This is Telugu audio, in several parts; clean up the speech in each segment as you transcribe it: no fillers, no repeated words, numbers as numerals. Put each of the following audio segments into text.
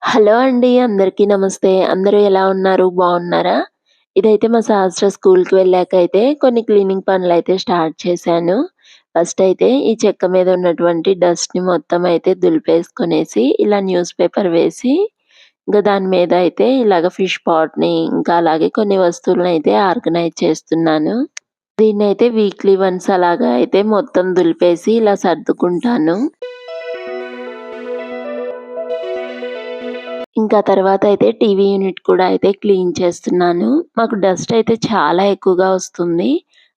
హలో అండి. అందరికీ నమస్తే. అందరూ ఎలా ఉన్నారు? బావున్నారా? ఇదైతే మా సహస్ర స్కూల్‌కి వెళ్ళాకైతే కొన్ని క్లీనింగ్ పనులైతే స్టార్ట్ చేశాను. ఫస్ట్ అయితే ఈ చెక్క మీద ఉన్నటువంటి డస్ట్‌ని మొత్తం అయితే దులిపేసుకొనేసి, ఇలా న్యూస్ పేపర్ వేసి, ఇంక దాని మీద అయితే ఇలాగ ఫిష్ పాట్‌ని, ఇంకా అలాగే కొన్ని వస్తువులనైతే ఆర్గనైజ్ చేస్తున్నాను. దీన్నైతే వీక్లీ వన్స్ అలాగా అయితే మొత్తం దులిపేసి ఇలా సర్దుకుంటాను. ఇంకా తర్వాత అయితే టీవీ యూనిట్ కూడా అయితే క్లీన్ చేస్తున్నాను. మాకు డస్ట్ అయితే చాలా ఎక్కువగా వస్తుంది.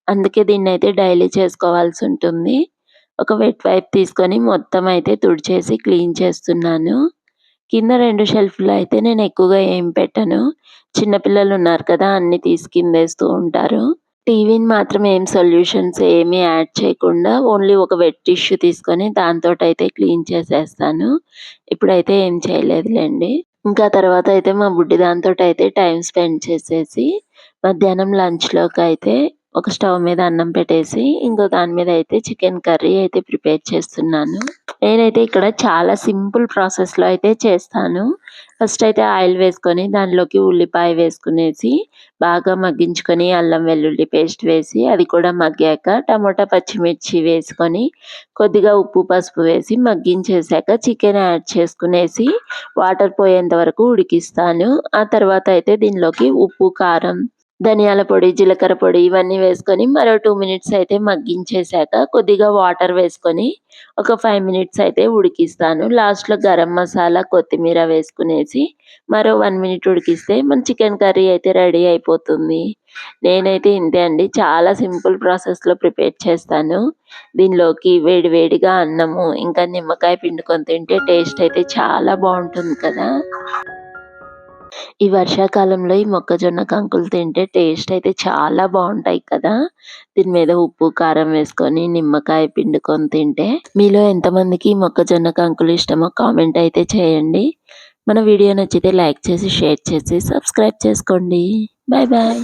అందుకే దీన్నైతే డైలీ చేసుకోవాల్సుంటుంది. ఒక వెట్ వైప్ తీసుకొని మొత్తం అయితే తుడిచేసి క్లీన్ చేస్తున్నాను. కింద 2 షెల్ఫ్‌లో అయితే నేను ఎక్కువగా ఏం పెట్టను. చిన్న పిల్లలున్నారు కదా! అన్నీ తీసి కిందేస్తూ ఉంటారు. టీవీని మాత్రం ఏం సొల్యూషన్స్ ఏమి యాడ్ చేయకుండా ఓన్లీ ఒక వెట్ టిష్యూ తీసుకొని దాంతోటైతే క్లీన్ చేసేస్తాను. ఇప్పుడైతే ఏం చేయలేదులెండి. ఇంకా తర్వాత అయితే మా బుడ్డి దాంతోటయితే టైమ్ స్పెండ్ చేసేసి, మధ్యాహ్నం లంచ్‌లోకైతే ఒక స్టవ్ మీద అన్నం పెట్టేసి, ఇంకో దాని మీద అయితే చికెన్ కర్రీ అయితే ప్రిపేర్ చేస్తున్నాను. నేనైతే ఇక్కడ చాలా సింపుల్ ప్రాసెస్‌లో అయితే చేస్తాను. ఫస్ట్ అయితే ఆయిల్ వేసుకొని దానిలోకి ఉల్లిపాయ వేసుకునేసి, బాగా మగ్గించుకొని అల్లం వెల్లుల్లి పేస్ట్ వేసి, అది కూడా మగ్గాక టమోటా, పచ్చిమిర్చి వేసుకొని, కొద్దిగా ఉప్పు, పసుపు వేసి మగ్గించేసాక చికెన్ యాడ్ చేసుకునేసి, వాటర్ పోయేంత వరకు ఉడికిస్తాను. ఆ తర్వాత అయితే దీనిలోకి ఉప్పు, కారం, ధనియాల పొడి, జీలకర్ర పొడి ఇవన్నీ వేసుకొని మరో 2 మినిట్స్ అయితే మగ్గించేసాక కొద్దిగా వాటర్ వేసుకొని ఒక 5 మినిట్స్ అయితే ఉడికిస్తాను. లాస్ట్‌లో గరం మసాలా, కొత్తిమీర వేసుకునేసి మరో 1 మినిట్ ఉడికిస్తే మన చికెన్ కర్రీ అయితే రెడీ అయిపోతుంది. నేనైతే ఇంతే అండి. చాలా సింపుల్ ప్రాసెస్‌లో ప్రిపేర్ చేస్తాను. దీనిలోకి వేడి వేడిగా అన్నము, ఇంకా నిమ్మకాయ పిండుకొని తింటే టేస్ట్ అయితే చాలా బావుంటుంది కదా! ఈ వర్షాకాలంలో ఈ మొక్కజొన్న కంకులు తింటే టేస్ట్ అయితే చాలా బావుంటాయి కదా! దీని మీద ఉప్పు, కారం వేసుకొని నిమ్మకాయ పిండుకొని తింటే మీలో ఎంతమందికి ఈ మొక్కజొన్న కంకులు ఇష్టమో కామెంట్ అయితే చేయండి. మన వీడియో నచ్చితే లైక్ చేసి, షేర్ చేసి, సబ్స్క్రైబ్ చేసుకోండి. Bye bye.